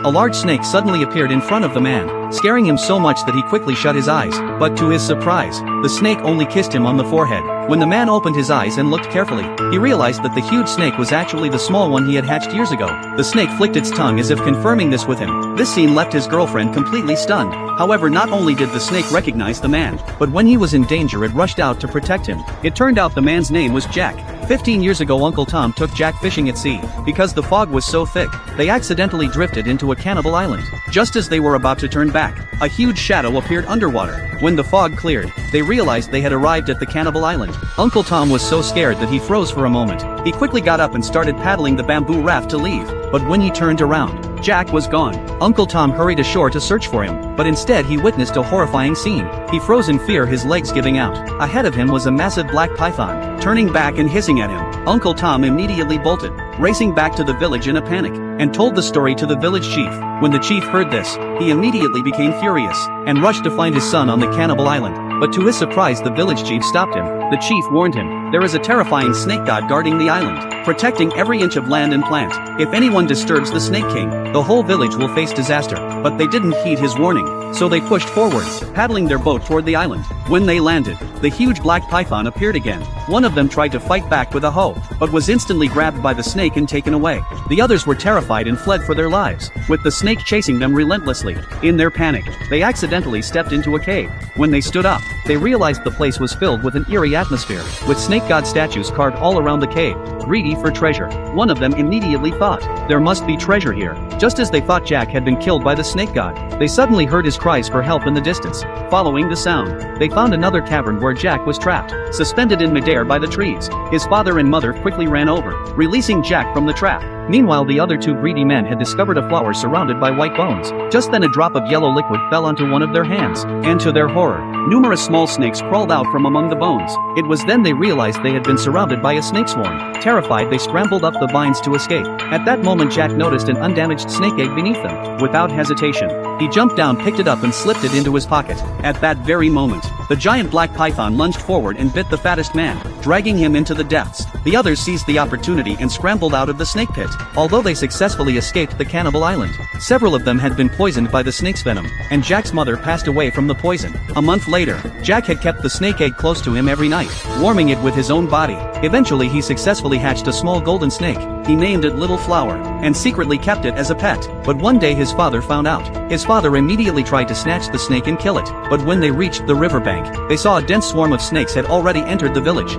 A large snake suddenly appeared in front of the man, scaring him so much that he quickly shut his eyes, but to his surprise, the snake only kissed him on the forehead. When the man opened his eyes and looked carefully, he realized that the huge snake was actually the small one he had hatched years ago. The snake flicked its tongue as if confirming this with him. This scene left his girlfriend completely stunned. However, not only did the snake recognize the man, but when he was in danger it rushed out to protect him. It turned out the man's name was Jack. 15 years ago Uncle Tom took Jack fishing at sea. Because the fog was so thick, they accidentally drifted into a cannibal island. Just as they were about to turn back, a huge shadow appeared underwater. When the fog cleared, they realized they had arrived at the cannibal island. Uncle Tom was so scared that he froze for a moment. He quickly got up and started paddling the bamboo raft to leave, but when he turned around, Jack was gone. Uncle Tom hurried ashore to search for him, but instead he witnessed a horrifying scene. He froze in fear, his legs giving out. Ahead of him was a massive black python. Turning back and hissing at him, Uncle Tom immediately bolted, racing back to the village in a panic, and told the story to the village chief. When the chief heard this, he immediately became furious, and rushed to find his son on the cannibal island. But to his surprise the village chief stopped him. The chief warned him, there is a terrifying snake god guarding the island, protecting every inch of land and plant. If anyone disturbs the Snake King, the whole village will face disaster. But they didn't heed his warning, so they pushed forward, paddling their boat toward the island. When they landed, the huge black python appeared again. One of them tried to fight back with a hoe, but was instantly grabbed by the snake and taken away. The others were terrified and fled for their lives, with the snake chasing them relentlessly. In their panic, they accidentally stepped into a cave. When they stood up, they realized the place was filled with an eerie atmosphere, with snake god statues carved all around the cave, greedy for treasure. One of them immediately thought, there must be treasure here. Just as they thought Jack had been killed by the snake god, they suddenly heard his cries for help in the distance. Following the sound, they found another cavern where Jack was trapped, suspended in midair by the trees. His father and mother quickly ran over, releasing Jack from the trap. Meanwhile, the other two greedy men had discovered a flower surrounded by white bones. Just then a drop of yellow liquid fell onto one of their hands, and to their horror, numerous small snakes crawled out from among the bones. It was then they realized they had been surrounded by a snake swarm. Terrified, they scrambled up the vines to escape. At that moment Jack noticed an undamaged snake egg beneath them. Without hesitation, he jumped down, picked it up and slipped it into his pocket. At that very moment, the giant black python lunged forward and bit the fattest man, dragging him into the depths. The others seized the opportunity and scrambled out of the snake pit. Although they successfully escaped the cannibal island, several of them had been poisoned by the snake's venom, and Jack's mother passed away from the poison. A month later, Jack had kept the snake egg close to him every night, warming it with his own body. Eventually he successfully hatched a small golden snake. He named it Little Flower, and secretly kept it as a pet. But one day his father found out. His father immediately tried to snatch the snake and kill it, but when they reached the riverbank, they saw a dense swarm of snakes had already entered the village.